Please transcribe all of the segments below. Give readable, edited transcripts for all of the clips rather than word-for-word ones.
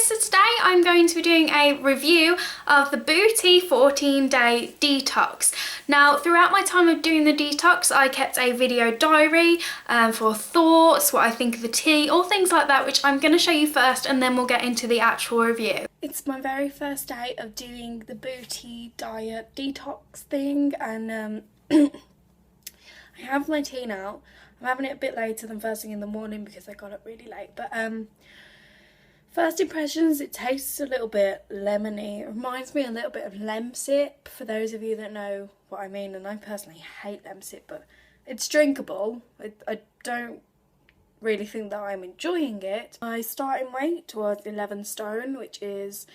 guys, so today I'm going to be doing a review of the Bootea 14-day detox. Now throughout my time of doing the detox I kept a video diary for thoughts, what I think of the tea, all things like that, which I'm going to show you first and then we'll get into the actual review. It's my very first day of doing the Bootea diet detox thing and I have my tea now. I'm having it a bit later than first thing in the morning because I got up really late, but first impressions, it tastes a little bit lemony. It reminds me a little bit of Lemsip, for those of you that know what I mean, and I personally hate Lemsip, but it's drinkable. I don't really think that I'm enjoying it. My starting weight was 11 stone, which is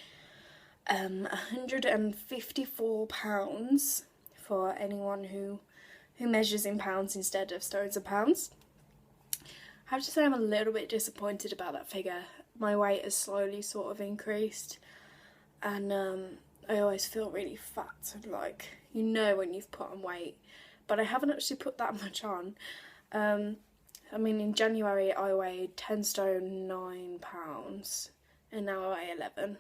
154 pounds for anyone who measures in pounds instead of stones and pounds. I have to say I'm a little bit disappointed about that figure. My weight has slowly sort of increased and I always feel really fat, like, you know when you've put on weight, but I haven't actually put that much on. I mean, in January I weighed 10 stone 9 pounds and now I weigh 11.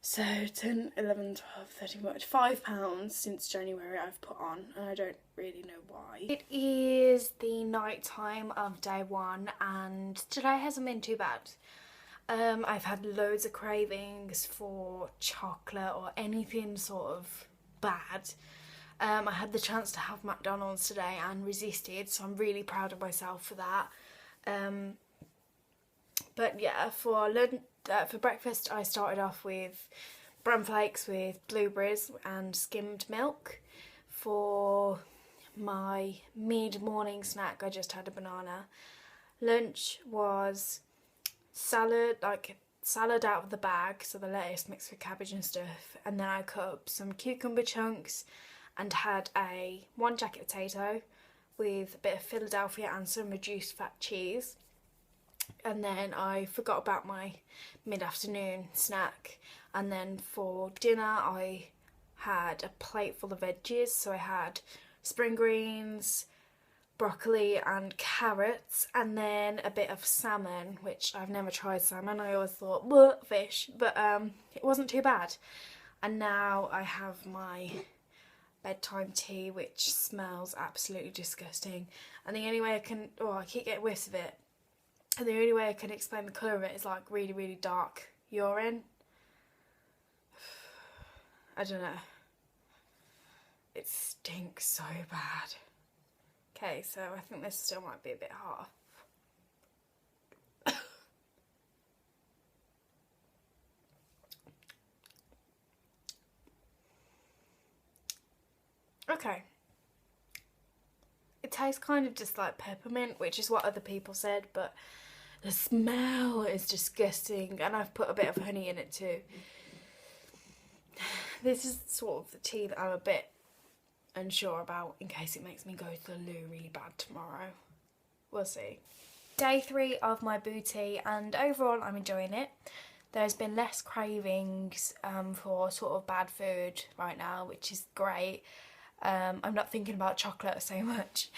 So 10, 11, 12, 13, 5 pounds since January I've put on, and I don't really know why. It is the night time of day one and today hasn't been too bad. I've had loads of cravings for chocolate or anything sort of bad. I had the chance to have McDonald's today and resisted, so I'm really proud of myself for that. But yeah, for breakfast I started off with bran flakes with blueberries and skimmed milk. For my mid-morning snack I just had a banana. Lunch was salad, like salad out of the bag, so the lettuce mixed with cabbage and stuff, and then I cut up some cucumber chunks and had one jacket potato with a bit of Philadelphia and some reduced fat cheese. And then I forgot about my mid-afternoon snack, and then for dinner I had a plate full of veggies. So I had spring greens, broccoli and carrots, and then a bit of salmon, which I've never tried salmon. I always thought, what, fish, but it wasn't too bad. And now I have my bedtime tea, which smells absolutely disgusting, and the only way I can, I keep getting whiffs of it, and the only way I can explain the colour of it is like really, really dark urine. I don't know. It stinks so bad. Okay, so I think this still might be a bit hot. Okay. It tastes kind of just like peppermint, which is what other people said, but the smell is disgusting, and I've put a bit of honey in it too. This is sort of the tea that I'm a bit unsure about in case it makes me go to the loo really bad tomorrow. We'll see. Day 3 of my Bootea, and overall I'm enjoying it. There's been less cravings for sort of bad food right now, which is great. I'm not thinking about chocolate so much.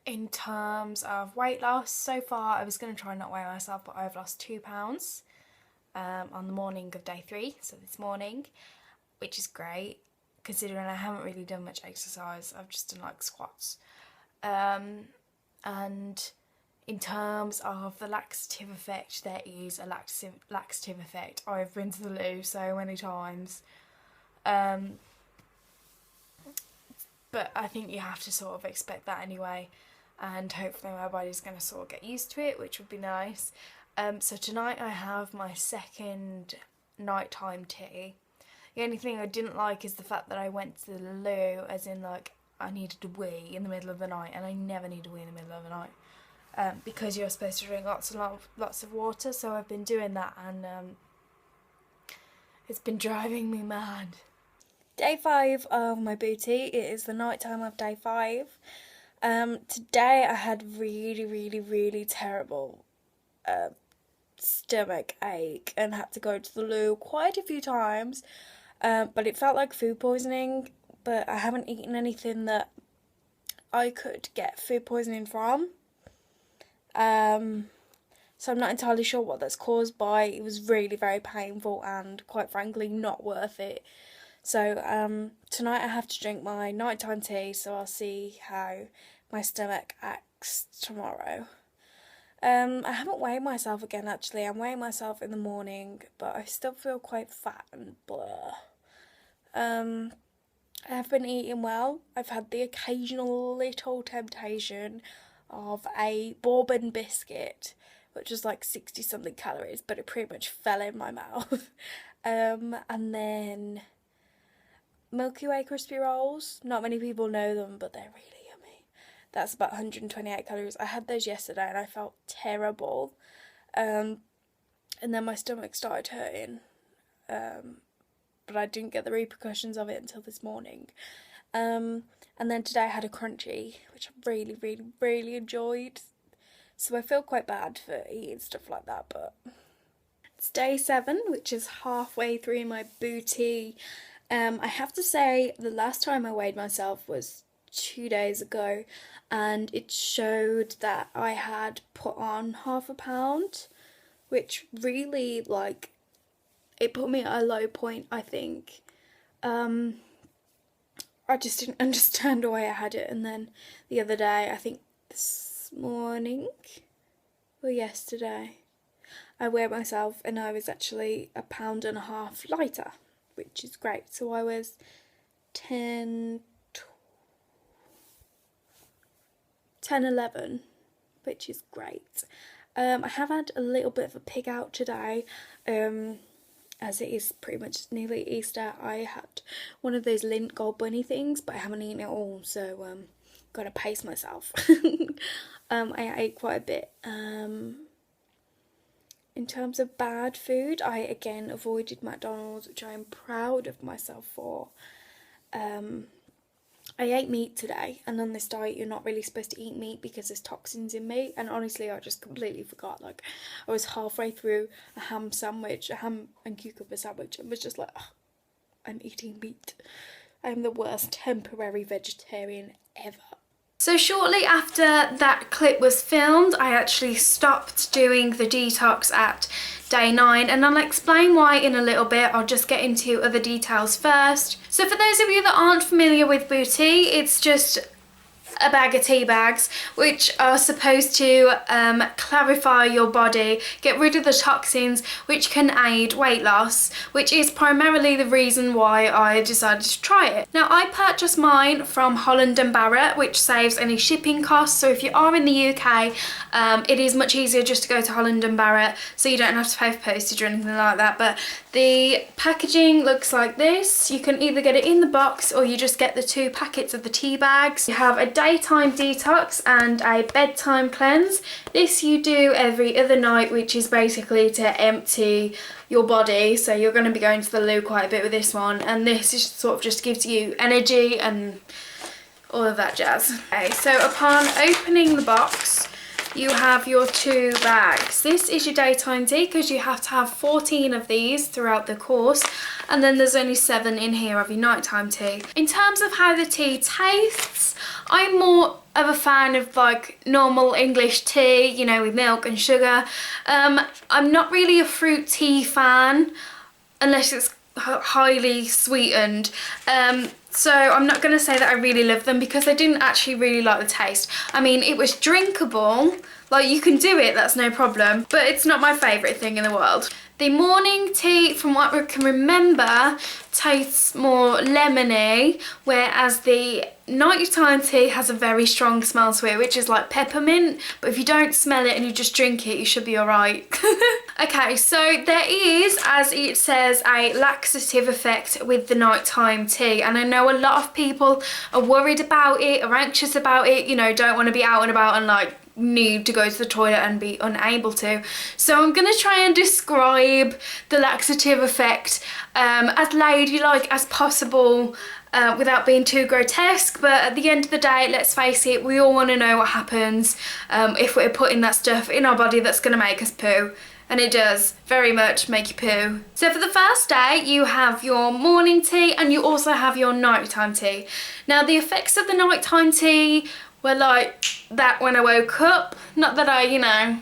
In terms of weight loss, so far I was going to try and not weigh myself, but I've lost 2 pounds on the morning of day 3, so this morning, which is great considering I haven't really done much exercise. I've just done like squats. And in terms of the laxative effect, there is a laxative effect. I've been to the loo so many times. But I think you have to sort of expect that anyway, and hopefully my body's going to sort of get used to it, which would be nice. So tonight I have my second nighttime tea. The only thing I didn't like is the fact that I went to the loo, as in like I needed to wee in the middle of the night, and I never need to wee in the middle of the night because you're supposed to drink lots of water. So I've been doing that, and it's been driving me mad. Day 5 of my Bootea. It is the night time of day 5. Today I had really terrible stomach ache and had to go to the loo quite a few times, but it felt like food poisoning, but I haven't eaten anything that I could get food poisoning from. so I'm not entirely sure what that's caused by. It was really very painful and quite frankly not worth it. So tonight I have to drink my nighttime tea, so I'll see how my stomach acts tomorrow. I haven't weighed myself again actually. I'm weighing myself in the morning, but I still feel quite fat and blah. I have been eating well. I've had the occasional little temptation of a bourbon biscuit, which was like 60 something calories, but it pretty much fell in my mouth. And then Milky Way crispy rolls. Not many people know them, but they're really yummy. That's about 128 calories. I had those yesterday and I felt terrible. And then my stomach started hurting. But I didn't get the repercussions of it until this morning. And then today I had a crunchy, which I really, really, really enjoyed. So I feel quite bad for eating stuff like that, but it's day 7, which is halfway through my Bootea. I have to say the last time I weighed myself was 2 days ago, and it showed that I had put on half a pound, which really, like, it put me at a low point, I think. I just didn't understand why I had it, and then the other day, I think this morning or yesterday, I weighed myself and I was actually 1.5 pounds lighter, which is great. So I was 10, 11, which is great. I have had a little bit of a pig out today, as it is pretty much nearly Easter. I had one of those Lindt gold bunny things, but I haven't eaten it all, so gotta pace myself. I ate quite a bit. In terms of bad food, I again avoided McDonald's, which I am proud of myself for. I ate meat today, and on this diet you're not really supposed to eat meat because there's toxins in meat, and honestly I just completely forgot. Like, I was halfway through a ham and cucumber sandwich and was just like, oh, I'm eating meat. I'm the worst temporary vegetarian ever. So shortly after that clip was filmed, I actually stopped doing the detox at day 9, and I'll explain why in a little bit. I'll just get into other details first. So for those of you that aren't familiar with Bootea, it's just a bag of tea bags which are supposed to clarify your body, get rid of the toxins, which can aid weight loss, which is primarily the reason why I decided to try it. Now, I purchased mine from Holland & Barrett, which saves any shipping costs. So if you are in the UK, it is much easier just to go to Holland & Barrett, so you don't have to pay for postage or anything like that. But the packaging looks like this. You can either get it in the box or you just get the 2 packets of the tea bags. You have a daytime detox and a bedtime cleanse. This you do every other night, which is basically to empty your body. So you're going to be going to the loo quite a bit with this one, and this is sort of just gives you energy and all of that jazz. Okay, so upon opening the box, you have your 2 bags. This is your daytime tea because you have to have 14 of these throughout the course, and then there's only 7 in here of your nighttime tea. In terms of how the tea tastes, I'm more of a fan of like normal English tea, you know, with milk and sugar. I'm not really a fruit tea fan unless it's highly sweetened. So I'm not going to say that I really love them because I didn't actually really like the taste. I mean, it was drinkable, like you can do it, that's no problem, but it's not my favourite thing in the world. The morning tea, from what I can remember, tastes more lemony, whereas the nighttime tea has a very strong smell to it, which is like peppermint, but if you don't smell it and you just drink it, you should be alright. Okay, so there is, as it says, a laxative effect with the nighttime tea, and I know a lot of people are worried about it, are anxious about it, you know, don't want to be out and about and like need to go to the toilet and be unable to. So I'm going to try and describe the laxative effect as ladylike as possible, without being too grotesque, but at the end of the day, let's face it, we all want to know what happens if we're putting that stuff in our body that's going to make us poo. And it does very much make you poo. So for the first day, you have your morning tea and you also have your nighttime tea. Now, the effects of the nighttime tea were like that when I woke up. Not that I, you know,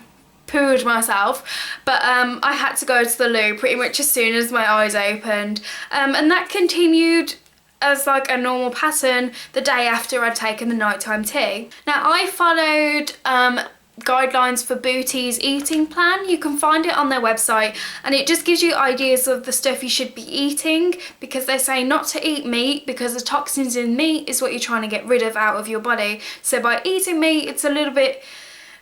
pooed myself, but I had to go to the loo pretty much as soon as my eyes opened, and that continued as like a normal pattern the day after I'd taken the nighttime tea. Now I followed guidelines for Bootea's eating plan. You can find it on their website, and it just gives you ideas of the stuff you should be eating, because they say not to eat meat because the toxins in meat is what you're trying to get rid of out of your body. So by eating meat, it's a little bit,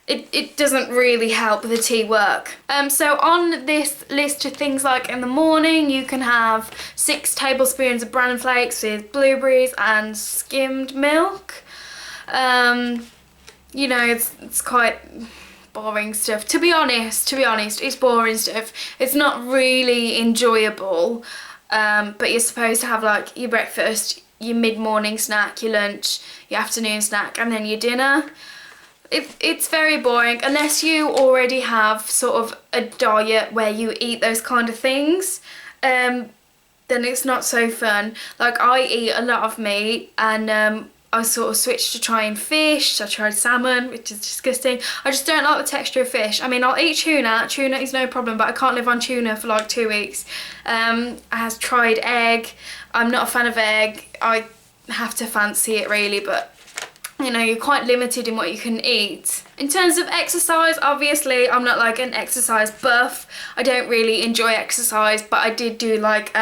it doesn't really help the tea work. So on this list of things, like in the morning you can have 6 tablespoons of bran flakes with blueberries and skimmed milk. You know, it's quite boring stuff. To be honest, it's boring stuff. It's not really enjoyable, but you're supposed to have like your breakfast, your mid-morning snack, your lunch, your afternoon snack, and then your dinner. It's very boring unless you already have sort of a diet where you eat those kind of things. Then it's not so fun. Like I eat a lot of meat, and I sort of switched to trying fish. I tried salmon, which is disgusting. I just don't like the texture of fish. I mean, I'll eat tuna. Tuna is no problem, but I can't live on tuna for like 2 weeks. I have tried egg. I'm not a fan of egg. I have to fancy it really, but you know, you're quite limited in what you can eat. In terms of exercise, obviously I'm not like an exercise buff. I don't really enjoy exercise, but I did do like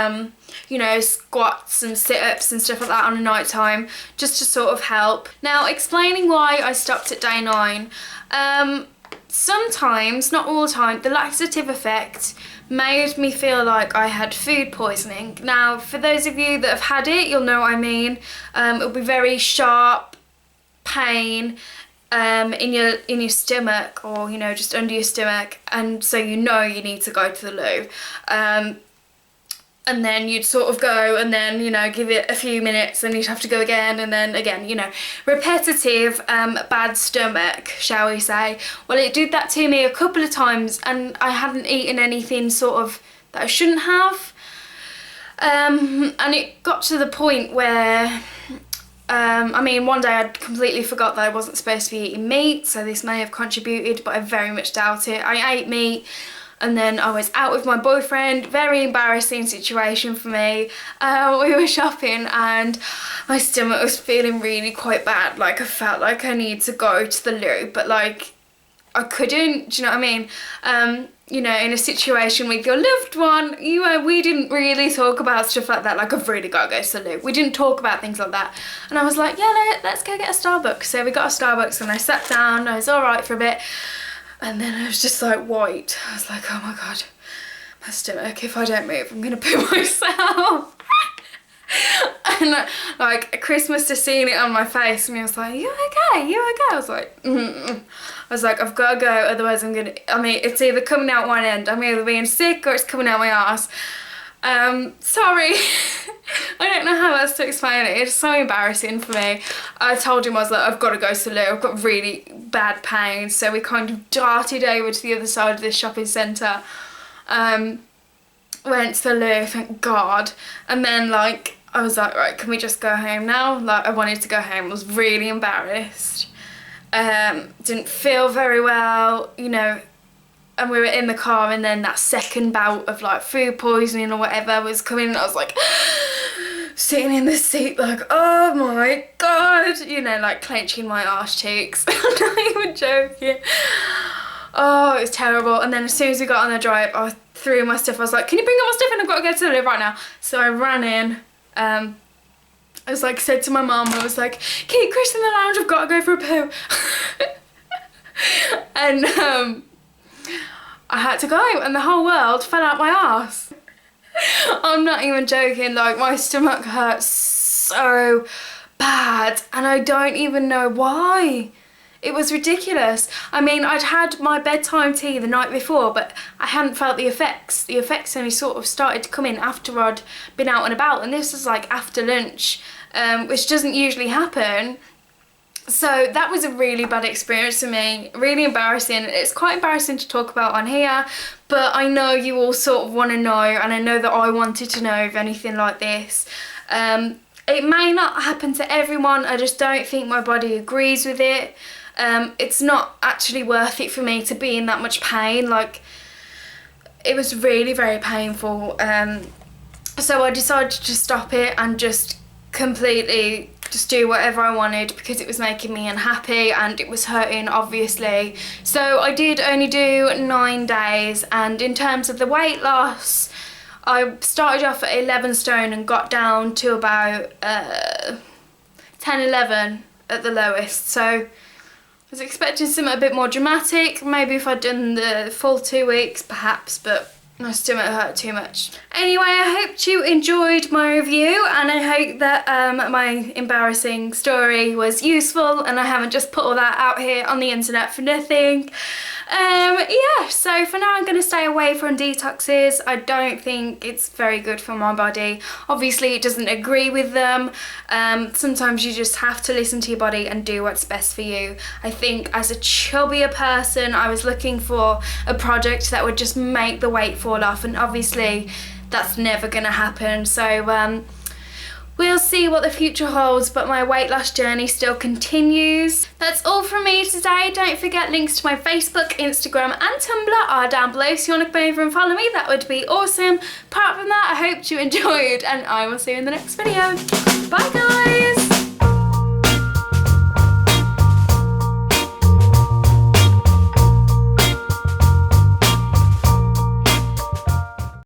you know, squats and sit-ups and stuff like that on a night time, just to sort of help. Now, explaining why I stopped at day 9. Sometimes, not all the time, the laxative effect made me feel like I had food poisoning. Now, for those of you that have had it, you'll know what I mean. It'll be very sharp pain in your stomach, or you know, just under your stomach, and so you know you need to go to the loo. And then you'd sort of go, and then, you know, give it a few minutes, and you'd have to go again, and then again, you know, repetitive bad stomach, shall we say. Well, it did that to me a couple of times, and I hadn't eaten anything sort of that I shouldn't have. And it got to the point where I mean, one day I completely forgot that I wasn't supposed to be eating meat, so this may have contributed, but I very much doubt it. I ate meat, and then I was out with my boyfriend. Very embarrassing situation for me. We were shopping, and my stomach was feeling really quite bad. Like, I felt like I needed to go to the loo, but like I couldn't. Do you know what I mean? You know, in a situation with your loved one, we didn't really talk about stuff like that, like I've really got to go to the loo. We didn't talk about things like that. And I was like, yeah, let's go get a Starbucks. So we got a Starbucks, and I sat down, I was all right for a bit. And then I was just like white. I was like, oh my God, my stomach, if I don't move, I'm gonna poo myself. And like Chris must have seen it on my face, and he was like, you okay? You okay? I was like, I was like, I've got to go, otherwise I'm gonna, I mean, it's either coming out one end, I'm either being sick or it's coming out my ass. Sorry. I don't know how else to explain it. It's so embarrassing for me. I told him, I was like, I've got to go to the loo. I've got really bad pain. So we kind of darted over to the other side of this shopping centre. Went to the loo, thank God. And then like, I was like, right, can we just go home now? Like, I wanted to go home. I was really embarrassed. Didn't feel very well, you know. And we were in the car, and then that second bout of like food poisoning or whatever was coming, and I was like sitting in the seat like, oh my God, you know, like clenching my arse cheeks. I'm not even joking. Oh, it was terrible. And then as soon as we got on the drive, I threw my stuff. I was like, can you bring up my stuff, and I've got to go to the loo right now. So I ran in. I was like, said to my mum, I was like, keep Chris in the lounge, I've got to go for a poo. And I had to go, and the whole world fell out my ass. I'm not even joking, like my stomach hurt so bad, and I don't even know why. It was ridiculous. I mean, I'd had my bedtime tea the night before, but I hadn't felt the effects. The effects only sort of started to come in after I'd been out and about, and this was like after lunch, which doesn't usually happen. So that was a really bad experience for me, really embarrassing. It's quite embarrassing to talk about on here, but I know you all sort of want to know, and I know that I wanted to know if anything like this. It may not happen to everyone, I just don't think my body agrees with it. it's not actually worth it for me to be in that much pain. Like, it was really very painful. So I decided to stop it and just completely just do whatever I wanted because it was making me unhappy and it was hurting, obviously. So I did only do 9 days, and in terms of the weight loss, I started off at 11 stone and got down to about 10, 11 at the lowest. So I was expecting something a bit more dramatic, maybe if I'd done the full 2 weeks perhaps, but my stomach hurt too much. Anyway, I hope you enjoyed my review, and I hope that my embarrassing story was useful and I haven't just put all that out here on the internet for nothing. Yeah, so for now I'm going to stay away from detoxes. I don't think it's very good for my body. Obviously it doesn't agree with them. Sometimes you just have to listen to your body and do what's best for you. I think as a chubbier person, I was looking for a product that would just make the weight fall off, and obviously that's never going to happen. So we'll see what the future holds, but my weight loss journey still continues. That's all from me today. Don't forget, links to my Facebook, Instagram and Tumblr are down below, so you want to come over and follow me, that would be awesome. Apart from that, I hope you enjoyed, and I will see you in the next video. Bye guys!